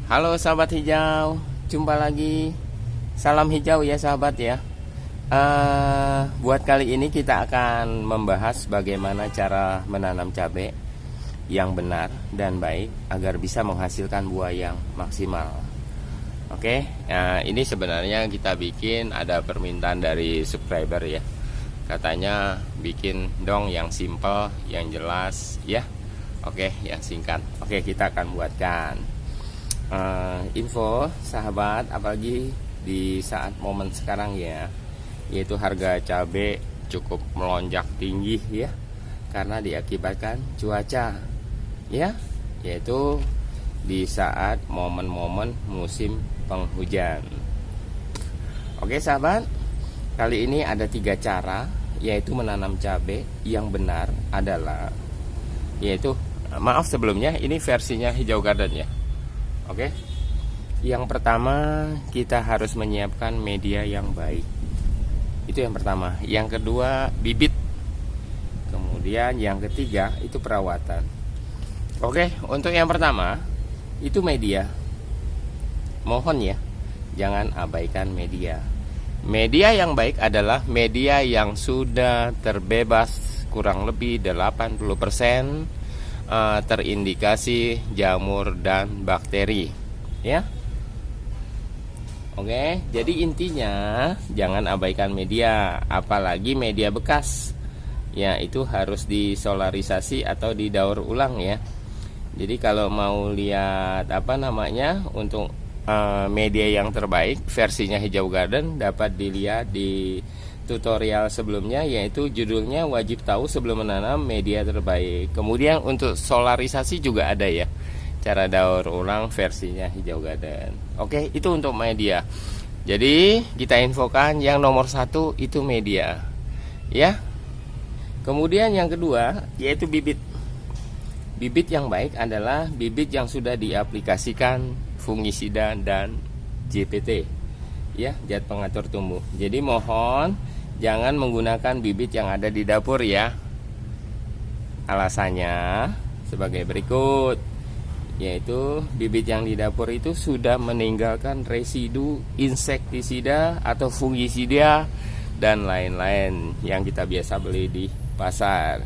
Halo sahabat hijau, jumpa lagi. Salam hijau ya sahabat ya. Buat kali ini kita akan membahas bagaimana cara menanam cabai yang benar dan baik agar bisa menghasilkan buah yang maksimal. Oke, ini sebenarnya kita bikin ada permintaan dari subscriber ya. Katanya bikin dong yang simple, yang jelas ya. Oke, yang singkat. Oke, kita akan buatkan info sahabat, apalagi di saat momen sekarang ya, yaitu harga cabai cukup melonjak tinggi ya, karena diakibatkan cuaca ya, yaitu di saat momen-momen musim penghujan. Oke sahabat, kali ini ada 3 cara yaitu menanam cabai yang benar adalah, yaitu maaf sebelumnya ini versinya hijau garden ya. Oke, yang pertama kita harus menyiapkan media yang baik, itu yang pertama. Yang kedua bibit, kemudian yang ketiga itu perawatan. Oke, untuk yang pertama itu media, mohon ya jangan abaikan media. Media yang baik adalah media yang sudah terbebas kurang lebih 80% terindikasi jamur dan bakteri ya. Oke, jadi intinya jangan abaikan media, apalagi media bekas ya, itu harus disolarisasi atau didaur ulang ya. Jadi kalau mau lihat untuk media yang terbaik versinya hijau garden, dapat dilihat di tutorial sebelumnya, yaitu judulnya wajib tahu sebelum menanam media terbaik. Kemudian untuk solarisasi juga ada ya, cara daur ulang versinya hijau garden. Oke, itu untuk media. Jadi kita infokan yang nomor 1 itu media ya. Kemudian yang kedua yaitu bibit. Bibit yang baik adalah bibit yang sudah diaplikasikan fungisida dan JPT ya, zat pengatur tumbuh. Jadi mohon jangan menggunakan bibit yang ada di dapur ya. Alasannya sebagai berikut, yaitu bibit yang di dapur itu sudah meninggalkan residu insektisida atau fungisida dan lain-lain yang kita biasa beli di pasar.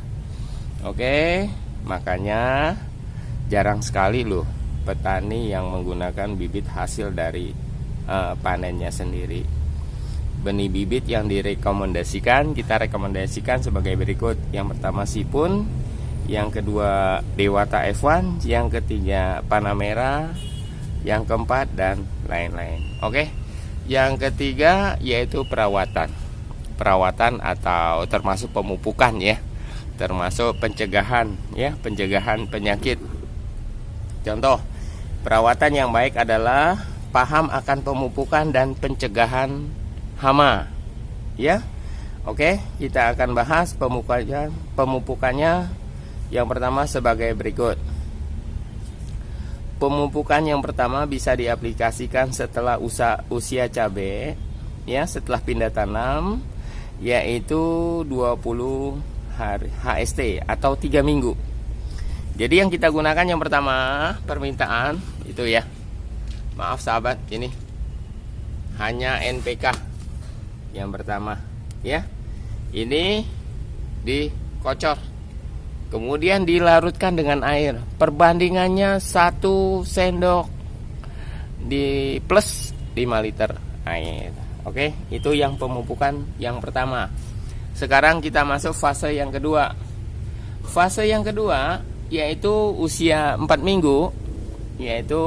Oke, makanya jarang sekali loh petani yang menggunakan bibit hasil dari panennya sendiri. Benih bibit yang direkomendasikan, kita rekomendasikan sebagai berikut. Yang pertama Sipun, yang kedua Dewata F1, yang ketiga Panamera, yang keempat dan lain-lain. Oke, yang ketiga yaitu perawatan. Perawatan atau termasuk pemupukan ya, termasuk pencegahan ya, pencegahan penyakit. Contoh perawatan yang baik adalah paham akan pemupukan dan pencegahan hama ya. Oke, kita akan bahas pemupukannya yang pertama sebagai berikut. Pemupukan yang pertama bisa diaplikasikan setelah usia cabai ya, setelah pindah tanam, yaitu 20 hari HST atau 3 minggu. Jadi yang kita gunakan yang pertama, permintaan itu ya, maaf sahabat, ini hanya NPK yang pertama ya. Ini dikocor, kemudian dilarutkan dengan air. Perbandingannya 1 sendok di plus 5 liter air. Oke, itu yang pemupukan yang pertama. Sekarang kita masuk fase yang kedua. Fase yang kedua yaitu usia 4 minggu, yaitu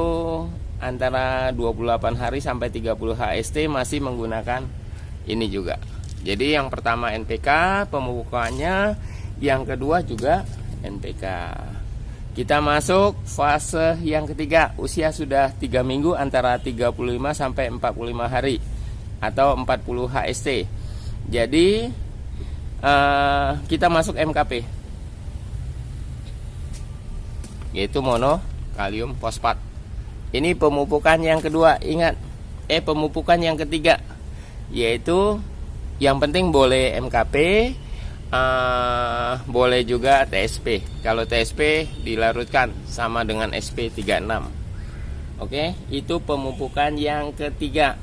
antara 28 hari sampai 30 HST masih menggunakan ini juga. Jadi yang pertama NPK pemupukannya, yang kedua juga NPK. Kita masuk fase yang ketiga, usia sudah 3 minggu antara 35 sampai 45 hari atau 40 HST. Jadi kita masuk MKP, yaitu mono kalium fosfat. Ini pemupukan yang kedua. Ingat, pemupukan yang ketiga, yaitu yang penting boleh MKP, boleh juga TSP. Kalau TSP dilarutkan sama dengan SP36. Oke, itu pemupukan yang ketiga.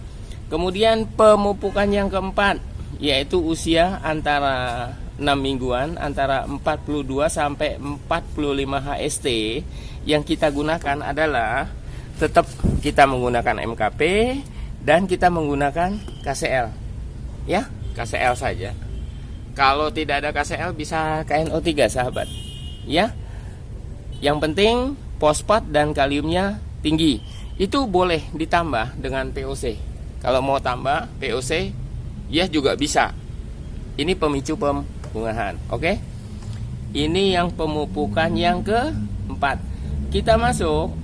Kemudian pemupukan yang keempat, yaitu usia antara 6 mingguan, antara 42 sampai 45 HST. Yang kita gunakan adalah tetap kita menggunakan MKP dan kita menggunakan KCL. Ya, KCL saja. Kalau tidak ada KCL bisa KNO3 sahabat. Ya. Yang penting fosfat dan kaliumnya tinggi. Itu boleh ditambah dengan POC. Kalau mau tambah POC, ya juga bisa. Ini pemicu pembungahan. Oke. Ini yang pemupukan yang keempat. Kita masuk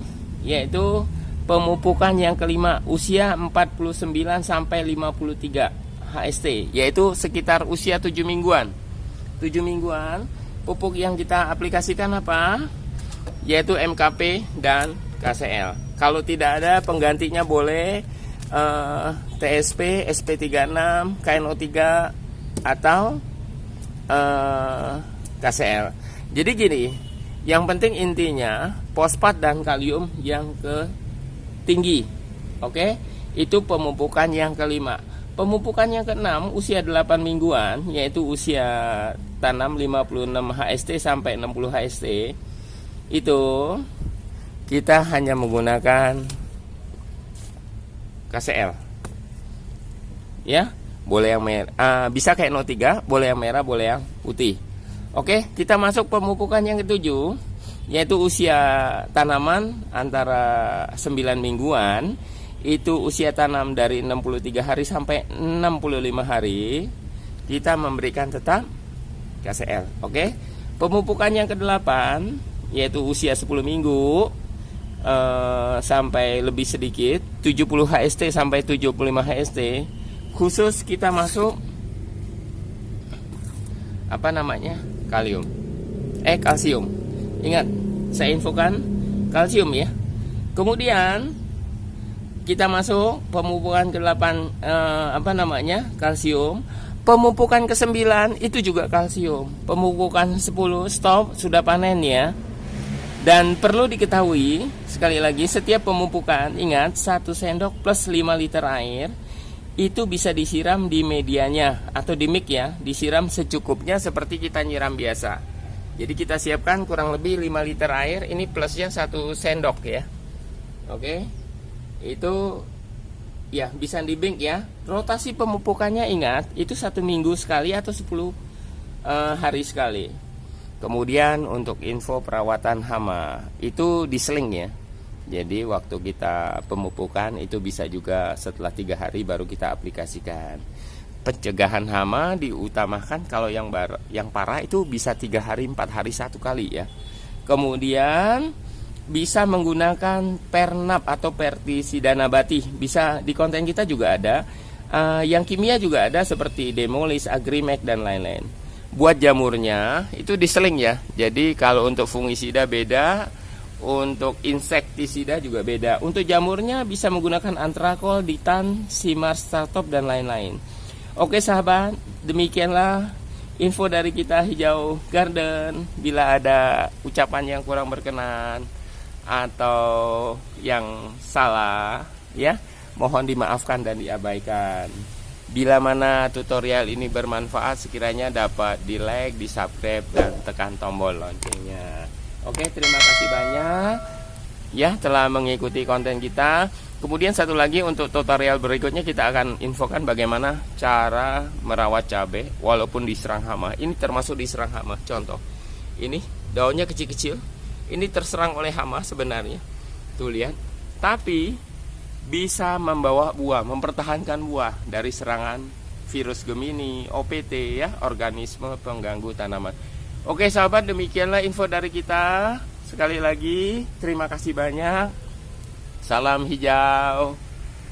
yaitu pemupukan yang kelima, usia 49 sampai 53 HST, yaitu sekitar usia 7 mingguan. 7 mingguan, pupuk yang kita aplikasikan apa? Yaitu MKP dan KCL. Kalau tidak ada penggantinya boleh TSP, SP36, KNO3 atau KCL. Jadi gini, yang penting intinya fosfat dan kalium yang tinggi. Oke, itu pemupukan yang kelima. Pemupukan yang keenam, usia 8 mingguan, yaitu usia tanam 56 HST sampai 60 HST. Itu kita hanya menggunakan KCL. Ya, boleh yang merah, bisa kayak NO3, boleh yang merah, boleh yang putih. Oke, kita masuk pemupukan yang ketujuh, yaitu usia tanaman antara 9 mingguan. Itu usia tanam dari 63 hari sampai 65 hari. Kita memberikan tetap KCL. Oke. Pemupukan yang kedelapan, yaitu usia 10 minggu sampai lebih sedikit, 70 HST sampai 75 HST. Khusus kita masuk apa namanya? Kalsium. Ingat, saya infokan kalsium ya. Kemudian kita masuk pemupukan ke-8 kalsium. Pemupukan ke-9 itu juga kalsium. Pemupukan 10 stop, sudah panen ya. Dan perlu diketahui sekali lagi, setiap pemupukan ingat 1 sendok plus 5 liter air itu bisa disiram di medianya atau di mix ya, disiram secukupnya seperti kita nyiram biasa. Jadi kita siapkan kurang lebih 5 liter air, ini plusnya 1 sendok ya. Oke. Itu ya bisa di bank ya. Rotasi pemupukannya ingat itu 1 minggu sekali atau 10 hari sekali. Kemudian untuk info perawatan hama itu diseling ya. Jadi waktu kita pemupukan itu bisa juga setelah 3 hari baru kita aplikasikan. Pencegahan hama diutamakan kalau yang parah itu bisa 3 hari 4 hari 1 kali ya. Kemudian bisa menggunakan Pernap atau pestisida nabati. Bisa di konten kita juga ada. Yang kimia juga ada seperti Demolis, Agrimek dan lain-lain. Buat jamurnya itu diseling ya. Jadi kalau untuk fungisida beda, untuk insektisida juga beda. Untuk jamurnya bisa menggunakan Antrakol, Ditan, Simar, Startop dan lain-lain. Oke sahabat, demikianlah info dari kita Hijau Garden. Bila ada ucapan yang kurang berkenan atau yang salah ya, mohon dimaafkan dan diabaikan. Bila mana tutorial ini bermanfaat, sekiranya dapat di like, di subscribe dan tekan tombol loncengnya. Oke, terima kasih banyak ya telah mengikuti konten kita. Kemudian satu lagi, untuk tutorial berikutnya kita akan infokan bagaimana cara merawat cabai walaupun diserang hama. Ini termasuk diserang hama. Contoh, ini daunnya kecil-kecil. Ini terserang oleh hama sebenarnya. Tuh lihat. Tapi bisa membawa buah, mempertahankan buah dari serangan virus Gemini, OPT ya, organisme pengganggu tanaman. Oke sahabat, demikianlah info dari kita. Sekali lagi terima kasih banyak. Salam hijau.